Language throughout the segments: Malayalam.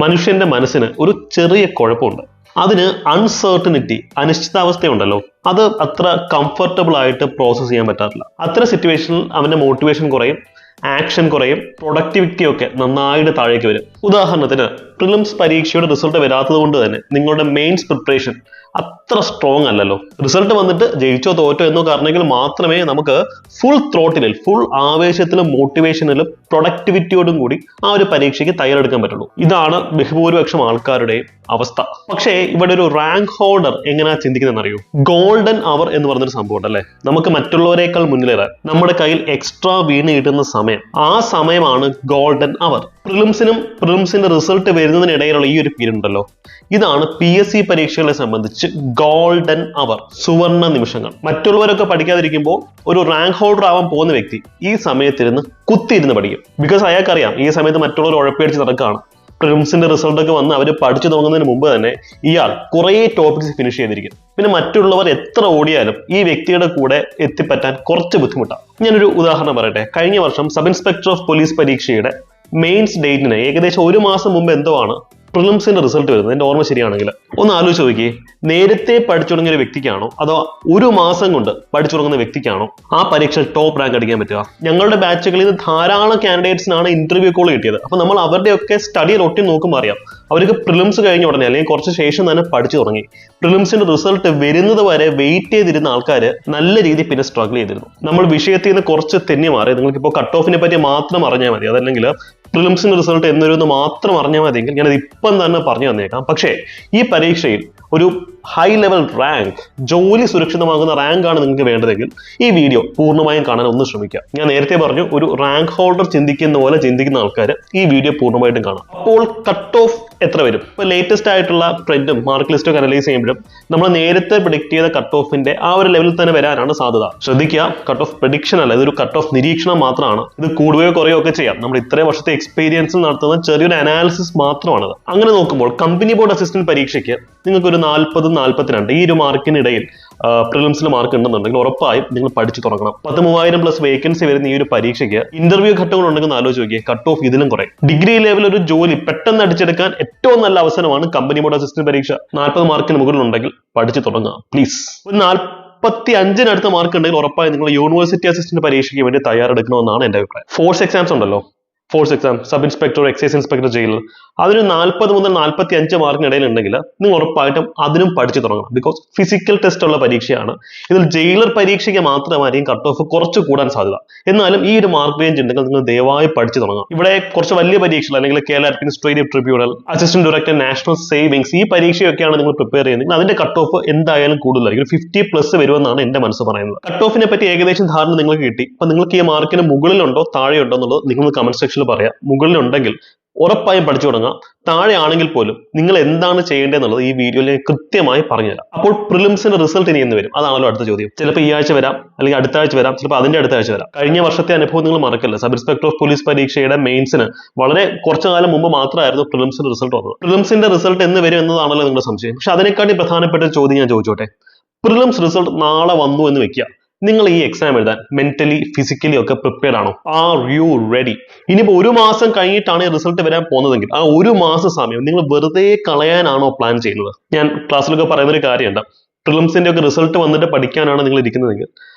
മനുഷ്യന്റെ മനസ്സിന് ഒരു ചെറിയ കുഴപ്പമുണ്ട്. അതിന് അൺസർട്ടനിറ്റി, അനിശ്ചിതാവസ്ഥയുണ്ടല്ലോ, അത് അത്ര കംഫർട്ടബിൾ ആയിട്ട് പ്രോസസ് ചെയ്യാൻ പറ്റാറില്ല. അത്തരം സിറ്റുവേഷനിൽ അവന്റെ മോട്ടിവേഷൻ കുറയും, ആക്ഷൻ കുറയും, പ്രൊഡക്ടിവിറ്റി ഒക്കെ നന്നായിട്ട് താഴേക്ക് വരും. ഉദാഹരണത്തിന് പ്രിലിംസ് പരീക്ഷയുടെ റിസൾട്ട് വരാത്തത് കൊണ്ട് തന്നെ നിങ്ങളുടെ മെയിൻസ് പ്രിപ്പറേഷൻ അത്ര സ്ട്രോങ് അല്ലല്ലോ. റിസൾട്ട് വന്നിട്ട് ജയിച്ചോ തോറ്റോ എന്നോ കാരണമെങ്കിൽ മാത്രമേ നമുക്ക് ഫുൾ ത്രോട്ടിലിൽ, ഫുൾ ആവേശത്തിലും മോട്ടിവേഷനിലും പ്രൊഡക്ടിവിറ്റിയോടും കൂടി ആ ഒരു പരീക്ഷയ്ക്ക് തയ്യാറെടുക്കാൻ പറ്റുള്ളൂ. ഇതാണ് ബഹുഭൂരിപക്ഷം ആൾക്കാരുടെയും അവസ്ഥ. പക്ഷേ ഇവിടെ ഒരു റാങ്ക് ഹോൾഡർ എങ്ങനെയാ ചിന്തിക്കുന്നതെന്ന് അറിയൂ? ഗോൾഡൻ അവർ എന്ന് പറഞ്ഞൊരു സംഭവം ഉണ്ടല്ലേ, നമുക്ക് മറ്റുള്ളവരെക്കാൾ മുന്നിലേറാൻ നമ്മുടെ കയ്യിൽ എക്സ്ട്രാ വീണ് കിട്ടുന്ന സമയം, ആ സമയമാണ് ഗോൾഡൻ അവർ. പ്രിലിംസിന്റെ റിസൾട്ട് വരുന്നതിനിടയിലുള്ള ഈ ഒരു പീരീഡ് ഉണ്ടല്ലോ, ഇതാണ് PSC പരീക്ഷകളെ സംബന്ധിച്ച് ഗോൾഡൻ അവർ, സുവർണ നിമിഷങ്ങൾ. മറ്റുള്ളവരൊക്കെ പഠിക്കാതിരിക്കുമ്പോൾ ഒരു റാങ്ക് ഹോൾഡർ ആവാൻ പോകുന്ന വ്യക്തി ഈ സമയത്തിരുന്ന് കുത്തിയിരുന്ന് പഠിക്കും. ബിക്കോസ് അയാൾക്കറിയാം ഈ സമയത്ത് മറ്റുള്ളവർ ഉഴപ്പടിച്ച് നടക്കുകയാണ്. പ്രിലിംസിന്റെ റിസൾട്ട് ഒക്കെ വന്ന് അവർ പഠിച്ചു തുടങ്ങുന്നതിന് മുമ്പ് തന്നെ ഇയാൾ കുറേ ടോപ്പിക്സ് ഫിനിഷ് ചെയ്തിരിക്കും. പിന്നെ മറ്റുള്ളവർ എത്ര ഓടിയാലും ഈ വ്യക്തിയുടെ കൂടെ എത്തിപ്പറ്റാൻ കുറച്ച് ബുദ്ധിമുട്ടാണ്. ഞാനൊരു ഉദാഹരണം പറയട്ടെ. കഴിഞ്ഞ വർഷം സബ് ഇൻസ്പെക്ടർ ഓഫ് പോലീസ് പരീക്ഷയുടെ മെയിൻസ് ഡേറ്റിന് ഏകദേശം 1 മാസം മുമ്പ് എന്തോ ആണ് പ്രിലിംസിന്റെ റിസൾട്ട് വരുന്നത്, എന്റെ ഓർമ്മ ശരിയാണെങ്കിൽ. ഒന്ന് ആലോചിച്ച് നോക്കിയേ, നേരത്തെ പഠിച്ചു തുടങ്ങിയ ഒരു വ്യക്തിക്കാണോ അതോ 1 മാസം കൊണ്ട് പഠിച്ചു തുടങ്ങുന്ന വ്യക്തിക്കാണോ ആ പരീക്ഷ ടോപ്പ് റാങ്ക് അടിക്കാൻ പറ്റുക? ഞങ്ങളുടെ ബാച്ചുകളിൽ നിന്ന് ധാരാളം കാൻഡിഡേറ്റ്സിനാണ് ഇന്റർവ്യൂ കോൾ കിട്ടിയത്. അപ്പൊ നമ്മൾ അവരുടെയൊക്കെ സ്റ്റഡി റൊട്ടീൻ നോക്കുമ്പോൾ അറിയാം, അവർക്ക് പ്രിലിംസ് കഴിഞ്ഞ ഉടനെ അല്ലെങ്കിൽ കുറച്ച് ശേഷം തന്നെ പഠിച്ചു തുടങ്ങി. പ്രിലിംസിന്റെ റിസൾട്ട് വരുന്നത് വരെ വെയിറ്റ് ചെയ്തിരുന്ന ആൾക്കാർ നല്ല രീതിയിൽ പിന്നെ സ്ട്രഗിൾ ചെയ്തിരുന്നു. നമ്മൾ വിഷയത്തിൽ നിന്ന് കുറച്ച് തെന്നി മാറി. നിങ്ങൾക്കിപ്പോൾ കട്ട് ഓഫിനെ പറ്റി മാത്രം അറിഞ്ഞാൽ മതി, അതല്ലെങ്കിൽ പ്രിലിംസിന്റെ റിസൾട്ട് എന്നൊരു മാത്രം അറിഞ്ഞാൽ മതിയെങ്കിൽ ഞാനത് ഇപ്പം തന്നെ പറഞ്ഞു തന്നേക്കാം. പക്ഷേ ഈ പരീക്ഷയിൽ ഒരു ഹൈ ലെവൽ റാങ്ക്, ജോലി സുരക്ഷിതമാകുന്ന റാങ്ക് ആണ് നിങ്ങൾക്ക് വേണ്ടതെങ്കിൽ ഈ വീഡിയോ പൂർണ്ണമായും കാണാൻ ഒന്ന് ശ്രമിക്കുക. ഞാൻ നേരത്തെ പറഞ്ഞു, ഒരു റാങ്ക് ഹോൾഡർ ചിന്തിക്കുന്ന പോലെ ചിന്തിക്കുന്ന ആൾക്കാർ ഈ വീഡിയോ പൂർണ്ണമായിട്ടും കാണാം. അപ്പോൾ കട്ട് ഓഫ് എത്ര വരും? ഇപ്പൊ ലേറ്റസ്റ്റ് ആയിട്ടുള്ള ട്രെൻഡും മാർക്ക് ലിസ്റ്റും ഒക്കെ അനലൈസ് ചെയ്യുമ്പോഴും നമ്മൾ നേരത്തെ പ്രിഡിക്ട് ചെയ്ത കട്ട് ഓഫിന്റെ ആ ഒരു ലെവലിൽ തന്നെ വരാനാണ് സാധ്യത. ശ്രദ്ധിക്കുക, കട്ട് ഓഫ് പ്രഡിക്ഷൻ അല്ല, ഇതൊരു കട്ട് ഓഫ് നിരീക്ഷണം മാത്രമാണ്. ഇത് കൂടുകയോ കുറയോ ഒക്കെ ചെയ്യാം. നമ്മൾ ഇത്രയും വർഷത്തെ എക്സ്പീരിയൻസിൽ നടത്തുന്ന ചെറിയൊരു അനാലിസിസ് മാത്രമാണത്. അങ്ങനെ നോക്കുമ്പോൾ കമ്പനി ബോർഡ് അസിസ്റ്റന്റ് പരീക്ഷയ്ക്ക് നിങ്ങൾക്ക് ഒരു 40-42 ഈ ഒരു മാർക്കിനിടയിൽ പ്രിലിംസിൽ മാർക്ക് ഉണ്ടെന്നുണ്ടെങ്കിൽ ഉറപ്പായും നിങ്ങൾ പഠിച്ചു തുടങ്ങണം. 13,000+ വേക്കൻസി വരുന്ന ഈ ഒരു പരീക്ഷയ്ക്ക് ഇന്റർവ്യൂ ഘട്ടങ്ങൾ ഉണ്ടെങ്കിൽ ആലോചിച്ച് നോക്കിയേ, കട്ട് ഓഫ് ഇതിലും കുറയും. ഡിഗ്രി ലെവൽ ഒരു ജോലി പെട്ടെന്ന് അടിച്ചെടുക്കാൻ ഏറ്റവും നല്ല അവസരമാണ് കമ്പനി ബോർഡ് അസിസ്റ്റന്റ് പരീക്ഷ. 40 മാർക്കിന് മുകളിലുണ്ടെങ്കിൽ പഠിച്ചു തുടങ്ങുക പ്ലീസ്. ഒരു 45-നടുത്ത മാർക്ക് ഉണ്ടെങ്കിൽ ഉറപ്പായും നിങ്ങൾ യൂണിവേഴ്സിറ്റി അസിസ്റ്റന്റ് പരീക്ഷയ്ക്ക് വേണ്ടി തയ്യാറെടുക്കണമെന്നാണ് എന്റെ അഭിപ്രായം. ഫോഴ്സ് എക്സാംസ് ഉണ്ടല്ലോ, force exam, sub inspector, excise inspector, jailer, അതിന് 40 മുതൽ 45 മാർക്കിനിടയിൽ ഉണ്ടെങ്കിൽ നിങ്ങൾ ഉറപ്പായിട്ടും അതിനും പഠിച്ചു തുടങ്ങണം. ബിക്കോസ് ഫിസിക്കൽ ടെസ്റ്റ് ഉള്ള പരീക്ഷയാണ്. ഇതിൽ ജയിലർ പരീക്ഷയ്ക്ക് മാത്രമായിരിക്കും കട്ട് ഓഫ് കുറച്ച് കൂടാൻ സാധ്യത. എന്നാലും ഈ ഒരു മാർക്ക് റേഞ്ച് ഉണ്ടെങ്കിൽ നിങ്ങൾ ദയവായി പഠിച്ചു തുടങ്ങാം. ഇവിടെ കുറച്ച് വലിയ പരീക്ഷകൾ, അല്ലെങ്കിൽ Kerala administrative tribunal, assistant director, national savings, ഈ പരീക്ഷയൊക്കെയാണ് നിങ്ങൾ പ്രിപ്പയർ ചെയ്യുന്നത്. അതിന്റെ കട്ട് ഓഫ് എന്തായാലും കൂടുതലായിരിക്കും. 50+ വരുമെന്നാണ് എന്റെ മനസ്സ് പറയുന്നത്. കട്ട് ഓഫിനെ പറ്റി ഏകദേശം ധാരണ നിങ്ങൾക്ക് കിട്ടി. അപ്പൊ നിങ്ങൾക്ക് ഈ മാർക്കിന് മുകളിലുണ്ടോ താഴെയുണ്ടോ എന്നുള്ളത് നിങ്ങൾ കമന്റ് സെക്ഷനിൽ പറയാം. മുകളിലുണ്ടെങ്കിൽ ഉറപ്പായും പഠിച്ചു തുടങ്ങാം. താഴെ ആണെങ്കിൽ പോലും നിങ്ങൾ എന്താണ് ചെയ്യേണ്ടതെന്നുള്ളത് ഈ വീഡിയോയിൽ കൃത്യമായി പറഞ്ഞുതരാം. അപ്പോൾ പ്രിലിംസിന്റെ റിസൾട്ട് ഇനി എന്ന് വരും? അതാണല്ലോ അടുത്ത ചോദ്യം. ചിലപ്പോൾ ഈ ആഴ്ച വരാം, അല്ലെങ്കിൽ അടുത്ത ആഴ്ച വരാം, ചിലപ്പോൾ അതിന്റെ അടുത്ത ആഴ്ച വരാം. കഴിഞ്ഞ വർഷത്തെ അനുഭവം നിങ്ങൾ മറക്കല്ല. സബ് ഇൻസ്പെക്ടർ ഓഫ് പോലീസ് പരീക്ഷയുടെ മെയിൻസിന് വളരെ കുറച്ചു കാലം മുമ്പ് മാത്രമായിരുന്നു പ്രിലിംസിന്റെ റിസൾട്ട് വന്നത്. പ്രിലിംസിന്റെ റിസൾട്ട് എന്ന് വരും എന്നതാണല്ലോ നിങ്ങളുടെ സംശയം. പക്ഷെ അതിനെക്കാട്ടി പ്രധാനപ്പെട്ട ഒരു ചോദ്യം ഞാൻ ചോദിച്ചോട്ടെ. പ്രിലിംസ് റിസൾട്ട് നാളെ വന്നു എന്ന് വെക്കുക, നിങ്ങൾ ഈ എക്സാം എഴുതാൻ മെന്റലി, ഫിസിക്കലി ഒക്കെ പ്രിപ്പയർഡ് ആണോ? Are you ready? ഇനിയിപ്പോൾ 1 മാസം കഴിഞ്ഞിട്ടാണ് ഈ റിസൾട്ട് വരാൻ പോകുന്നതെങ്കിൽ ആ 1 മാസ സമയം നിങ്ങൾ വെറുതെ കളയാനാണോ പ്ലാൻ ചെയ്യുന്നത്? ഞാൻ ക്ലാസ്സിലൊക്കെ പറയുന്ന ഒരു കാര്യമുണ്ട്, പ്രിലിംസിന്റെ ഒക്കെ റിസൾട്ട് വന്നിട്ട് പഠിക്കാനാണ് നിങ്ങൾ ഇരിക്കുന്നതെങ്കിൽ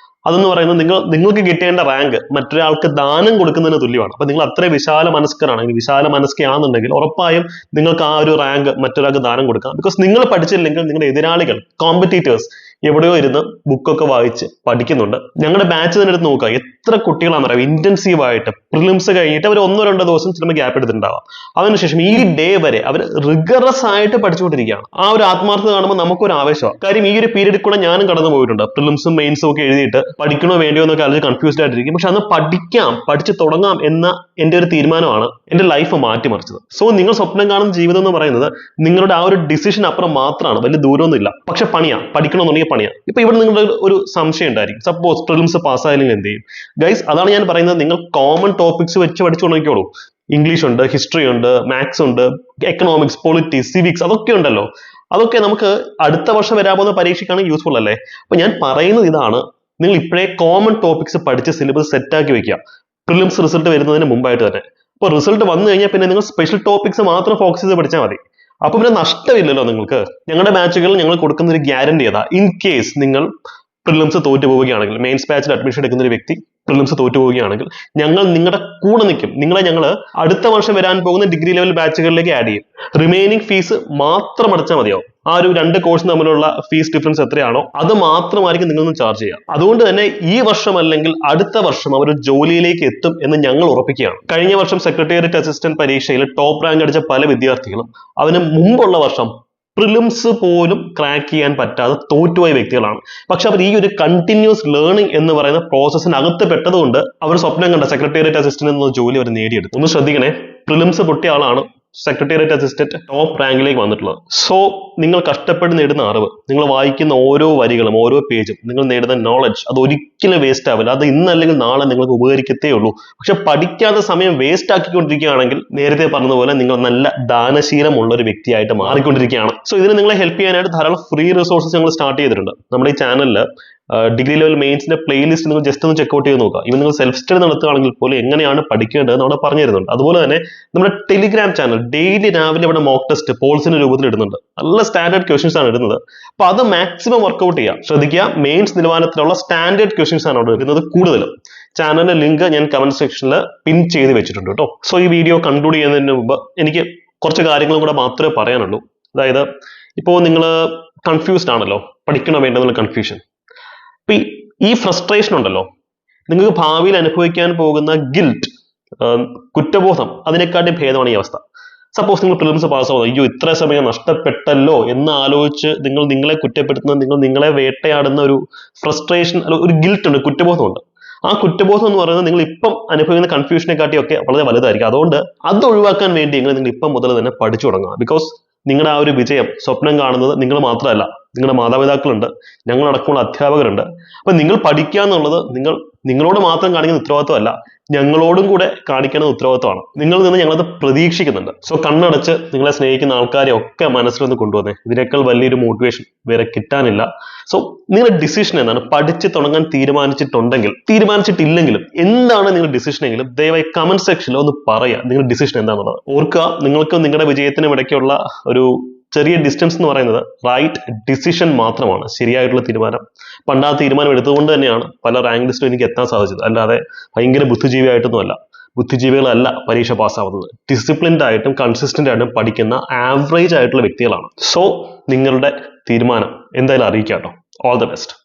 അതെന്ന് പറയുന്നത് നിങ്ങൾക്ക് കിട്ടേണ്ട റാങ്ക് മറ്റൊരാൾക്ക് ദാനം കൊടുക്കുന്നതിന് തുല്യമാണ്. അപ്പൊ നിങ്ങൾ അത്ര വിശാല മനസ്കരാണെങ്കിൽ, വിശാല മനസ്കയാണെന്നുണ്ടെങ്കിൽ ഉറപ്പായും നിങ്ങൾക്ക് ആ ഒരു റാങ്ക് മറ്റൊരാൾക്ക് ദാനം കൊടുക്കാം. ബിക്കോസ് നിങ്ങൾ പഠിച്ചില്ലെങ്കിൽ നിങ്ങളുടെ എതിരാളികൾ, കോമ്പറ്റീറ്റേഴ്സ് എവിടെയോ ഇരുന്ന് ബുക്കൊക്കെ വായിച്ച് പഠിക്കുന്നുണ്ട്. ഞങ്ങളുടെ ബാച്ച് തന്നെ എടുത്ത് നോക്കുക, എത്ര കുട്ടികളാണെന്ന് അറിയാം ഇന്റൻസീവ് ആയിട്ട് പ്രിലിംസ് കഴിഞ്ഞിട്ട് അവർ 1-2 ദിവസം ചിലപ്പോൾ ഗ്യാപ്പ് എടുത്തിട്ടുണ്ടാവാം. അതിനുശേഷം ഈ ഡേ വരെ അവർ റിഗറസ് ആയിട്ട് പഠിച്ചുകൊണ്ടിരിക്കുകയാണ്. ആ ഒരു ആത്മാർത്ഥത കാണുമ്പോൾ നമുക്കൊരു ആവേശമാണ്. കാര്യം ഈ ഒരു പീരീഡിൽ കൂടെ ഞാനും കടന്നു പോയിട്ടുണ്ട്. പ്രിലിംസും മെയിൻസും ഒക്കെ എഴുതിയിട്ട് പഠിക്കണോ വേണ്ടിയോ എന്നൊക്കെ ആലോചിച്ച് കൺഫ്യൂസ്ഡ് ആയിട്ടിരിക്കും. പക്ഷെ അന്ന് പഠിച്ചു തുടങ്ങാം എന്ന എന്റെ ഒരു തീരുമാനമാണ് എന്റെ ലൈഫ് മാറ്റിമറിച്ചത്. സോ നിങ്ങൾ സ്വപ്നം കാണുന്ന ജീവിതം എന്ന് പറയുന്നത് നിങ്ങളുടെ ആ ഒരു ഡിസിഷൻ അപ്പുറം മാത്രമാണ്, വലിയ ദൂരമൊന്നുമില്ല. പക്ഷെ പഠിക്കണമെന്നുണ്ടെങ്കിൽ പണിയാ. ഇപ്പൊ ഇവിടെ നിങ്ങളുടെ ഒരു സംശയം ഉണ്ടായിരിക്കും, സപ്പോസ് പ്രിലിംസ് പാസ്സായില്ലെങ്കിൽ എന്ത് ചെയ്യും? ഗൈസ്, അതാണ് ഞാൻ പറയുന്നത്, നിങ്ങൾ കോമൺ ടോപ്പിക്സ് വെച്ച് പഠിച്ചു തുടങ്ങിക്കോളൂ. ഇംഗ്ലീഷ് ഉണ്ട്, ഹിസ്റ്ററി ഉണ്ട്, മാത്സ് ഉണ്ട്, എക്കണോമിക്സ്, പൊളിറ്റിക്സ്, സിവിക്സ്, അതൊക്കെ ഉണ്ടല്ലോ. അതൊക്കെ നമുക്ക് അടുത്ത വർഷം വരാൻ പോകുന്ന പരീക്ഷയ്ക്കാണ് യൂസ്ഫുൾ അല്ലേ? അപ്പൊ ഞാൻ പറയുന്നത് ഇതാണ്, നിങ്ങൾ ഇപ്പോഴേ കോമൺ ടോപ്പിക്സ് പഠിച്ച് സിലബസ് സെറ്റാക്കി വെക്കുക, പ്രിലിംസ് റിസൾട്ട് വരുന്നതിന് മുമ്പായിട്ട് തന്നെ. ഇപ്പോൾ റിസൾട്ട് വന്നു കഴിഞ്ഞാൽ പിന്നെ നിങ്ങൾ സ്പെഷ്യൽ ടോപ്പിക്സ് മാത്രം ഫോക്കസ് ചെയ്ത് പഠിച്ചാൽ മതി. അപ്പൊ പിന്നെ നഷ്ടമില്ലല്ലോ നിങ്ങൾക്ക്. ഞങ്ങളുടെ ബാച്ചുകൾ ഞങ്ങൾ കൊടുക്കുന്ന ഒരു ഗ്യാരണ്ടി ഏതാ, ഇൻ കേസ് നിങ്ങൾ പ്രിലിംസ് തോറ്റു പോവുകയാണെങ്കിൽ, മെയിൻസ് ബാച്ചിൽ അഡ്മിഷൻ എടുക്കുന്ന ഒരു വ്യക്തി പ്രിലിംസ് തോറ്റു പോവുകയാണെങ്കിൽ, ഞങ്ങൾ നിങ്ങളുടെ കൂടെ നിൽക്കും. നിങ്ങളെ ഞങ്ങൾ അടുത്ത വർഷം വരാൻ പോകുന്ന ഡിഗ്രി ലെവൽ ബാച്ചുകളിലേക്ക് ആഡ് ചെയ്യും. റിമൈനിങ് ഫീസ് മാത്രം അടച്ചാൽ മതിയാവും. ആ ഒരു 2 കോഴ്സ് തമ്മിലുള്ള ഫീസ് ഡിഫറൻസ് എത്രയാണോ അത് മാത്രമായിരിക്കും നിങ്ങളൊന്ന് ചാർജ് ചെയ്യുക. അതുകൊണ്ട് തന്നെ ഈ വർഷം അല്ലെങ്കിൽ അടുത്ത വർഷം അവർ ജോലിയിലേക്ക് എത്തും എന്ന് ഞങ്ങൾ ഉറപ്പിക്കുകയാണ്. കഴിഞ്ഞ വർഷം സെക്രട്ടേറിയറ്റ് അസിസ്റ്റന്റ് പരീക്ഷയിൽ ടോപ്പ് റാങ്ക് അടിച്ച പല വിദ്യാർത്ഥികളും അതിന് മുമ്പുള്ള വർഷം പ്രിലിംസ് പോലും ക്രാക്ക് ചെയ്യാൻ പറ്റാതെ തോറ്റുപോയ വ്യക്തികളാണ്. പക്ഷെ അവർ ഈ ഒരു കണ്ടിന്യൂസ് ലേണിംഗ് എന്ന് പറയുന്ന പ്രോസസ്സിനകത്ത് പെട്ടതുകൊണ്ട് അവർ സ്വപ്നം കണ്ട സെക്രട്ടേറിയറ്റ് അസിസ്റ്റന്റ് എന്ന ജോലി അവർ നേടിയെടുത്തു. ഒന്ന് ശ്രദ്ധിക്കണേ, പ്രിലിംസ് പൊട്ടിയ ആളാണ് സെക്രട്ടേറിയറ്റ് അസിസ്റ്റന്റ് ടോപ്പ് റാങ്കിലേക്ക് വന്നിട്ടുള്ളത്. സോ നിങ്ങൾ കഷ്ടപ്പെട്ട് നേടുന്ന അറിവ്, നിങ്ങൾ വായിക്കുന്ന ഓരോ വരികളും ഓരോ പേജും, നിങ്ങൾ നേടുന്ന നോളജ് അത് ഒരിക്കലും വേസ്റ്റ് ആവില്ല. അത് ഇന്നല്ലെങ്കിൽ നാളെ നിങ്ങൾക്ക് ഉപകരിക്കത്തേ ഉള്ളൂ. പക്ഷെ പഠിക്കാതെ സമയം വേസ്റ്റ് ആക്കിക്കൊണ്ടിരിക്കുകയാണെങ്കിൽ നേരത്തെ പറഞ്ഞതുപോലെ നിങ്ങൾ നല്ല ദാനശീലമുള്ള ഒരു വ്യക്തിയായിട്ട് മാറിക്കൊണ്ടിരിക്കുകയാണ്. സോ ഇതിന് നിങ്ങളെ ഹെൽപ്പ് ചെയ്യാനായിട്ട് ധാരാളം ഫ്രീ റിസോഴ്സസ് ഞങ്ങൾ സ്റ്റാർട്ട് ചെയ്തിട്ടുണ്ട്. നമ്മുടെ ഈ ചാനലിൽ ഡിഗ്രി ലെവൽ മെയിൻസിന്റെ പ്ലേലിസ്റ്റ് നിങ്ങൾ ജസ്റ്റ് ഒന്ന് ചെക്കൗട്ട് ചെയ്ത് നോക്കുക. ഇവൻ നിങ്ങൾ സെൽഫ് സ്റ്റഡി നടത്തുകയാണെങ്കിൽ പോലും എങ്ങനെയാണ് പഠിക്കേണ്ടത് നമ്മൾ പറഞ്ഞു തരുന്നുണ്ട്. അതുപോലെ തന്നെ നമ്മുടെ ടെലിഗ്രാം ചാനൽ ഡെയിലി രാവിലെ ഇവിടെ മോക്ക് ടെസ്റ്റ് പോൾസിന്റെ രൂപത്തിൽ ഇടുന്നുണ്ട്. നല്ല സ്റ്റാൻഡേർഡ് ക്വസ്റ്റ്യൻസ് ആണ് ഇടുന്നത്. അപ്പൊ അത് മാക്സിമം വർക്ക്ഔട്ട് ചെയ്യാം. ശ്രദ്ധിക്കുക, മെയിൻസ് നിലവാരത്തിലുള്ള സ്റ്റാൻഡേർഡ് ക്വസ്റ്റ്യൻസ് ആണ് അവിടെ ഇടുന്നത് കൂടുതലും. ചാനലിന്റെ ലിങ്ക് ഞാൻ കമന്റ് സെക്ഷനിൽ പിൻ ചെയ്ത് വെച്ചിട്ടുണ്ട് കേട്ടോ. സോ ഈ വീഡിയോ കൺക്ലൂഡ് ചെയ്യുന്നതിന് മുമ്പ് എനിക്ക് കുറച്ച് കാര്യങ്ങളും കൂടെ മാത്രമേ പറയാനുള്ളൂ. അതായത് ഇപ്പോൾ നിങ്ങൾ കൺഫ്യൂസ്ഡ് ആണല്ലോ, പഠിക്കണോ വേണ്ടെന്നുള്ള കൺഫ്യൂഷൻ. അപ്പൊ ഈ ഫ്രസ്ട്രേഷൻ ഉണ്ടല്ലോ, നിങ്ങൾക്ക് ഭാവിയിൽ അനുഭവിക്കാൻ പോകുന്ന ഗിൽറ്റ്, കുറ്റബോധം, അതിനെക്കാട്ടും ഭേദമാണ് ഈ അവസ്ഥ. സപ്പോസ് നിങ്ങൾ പ്രിലിംസ് പാസ്സാവുന്നത്, അയ്യോ ഇത്ര സമയം നഷ്ടപ്പെട്ടല്ലോ എന്ന് ആലോചിച്ച് നിങ്ങൾ നിങ്ങളെ കുറ്റപ്പെടുത്തുന്ന, നിങ്ങൾ നിങ്ങളെ വേട്ടയാടുന്ന ഒരു ഫ്രസ്ട്രേഷൻ, ഒരു ഗിൽറ്റ് ഉണ്ട്, കുറ്റബോധമുണ്ട്. ആ കുറ്റബോധം എന്ന് പറയുന്നത് നിങ്ങൾ ഇപ്പം അനുഭവിക്കുന്ന കൺഫ്യൂഷനെ കാട്ടിയൊക്കെ വളരെ വലുതായിരിക്കും. അതുകൊണ്ട് അത് ഒഴിവാക്കാൻ വേണ്ടി നിങ്ങൾ ഇപ്പം മുതൽ തന്നെ പഠിച്ചു തുടങ്ങുക. ബിക്കോസ് നിങ്ങളുടെ ആ ഒരു വിജയം സ്വപ്നം കാണുന്നത് നിങ്ങൾ മാത്രമല്ല, നിങ്ങളുടെ മാതാപിതാക്കളുണ്ട്, ഞങ്ങളടക്കമുള്ള അധ്യാപകരുണ്ട്. അപ്പൊ നിങ്ങൾ പഠിക്കുക എന്നുള്ളത് നിങ്ങളോട് മാത്രം കാണിക്കുന്ന ഉത്തരവാദിത്വമല്ല, ഞങ്ങളോടും കൂടെ കാണിക്കുന്ന ഉത്തരവാദിത്വമാണ്. നിങ്ങളിൽ നിന്ന് ഞങ്ങളത് പ്രതീക്ഷിക്കുന്നുണ്ട്. സോ കണ്ണടച്ച് നിങ്ങളെ സ്നേഹിക്കുന്ന ആൾക്കാരെ ഒക്കെ മനസ്സിലൊന്ന് കൊണ്ടുവന്നേ. ഇതിനേക്കാൾ വലിയൊരു മോട്ടിവേഷൻ വേറെ കിട്ടാനില്ല. സോ നിങ്ങളുടെ ഡിസിഷൻ എന്താണ്? പഠിച്ച് തുടങ്ങാൻ തീരുമാനിച്ചിട്ടില്ലെങ്കിലും എന്താണ് നിങ്ങളുടെ ഡിസിഷൻ എങ്കിലും ദയവായി കമന്റ് സെക്ഷനിൽ ഒന്ന് പറയുക നിങ്ങളുടെ ഡിസിഷൻ എന്താണെന്നുള്ളത്. ഓർക്കുക, നിങ്ങൾക്ക് നിങ്ങളുടെ വിജയത്തിനും ഇടയ്ക്കുള്ള ഒരു ചെറിയ ഡിസ്റ്റൻസ് എന്ന് പറയുന്നത് റൈറ്റ് ഡിസിഷൻ മാത്രമാണ്, ശരിയായിട്ടുള്ള തീരുമാനം. പണ്ട് ആ തീരുമാനം എടുത്തുകൊണ്ട് തന്നെയാണ് പല റാങ്ക് ലിസ്റ്റും എനിക്ക് എത്താൻ സാധിച്ചത്. അല്ലാതെ ഭയങ്കര ബുദ്ധിജീവിയായിട്ടൊന്നുമല്ല. ബുദ്ധിജീവികളല്ല പരീക്ഷ പാസ്സാവുന്നത്, ഡിസിപ്ലിൻഡ് ആയിട്ടും കൺസിസ്റ്റന്റ് ആയിട്ടും പഠിക്കുന്ന ആവറേജ് ആയിട്ടുള്ള വ്യക്തികളാണ്. സോ നിങ്ങളുടെ തീരുമാനം എന്തായാലും അറിയിക്കാം കേട്ടോ. All the best.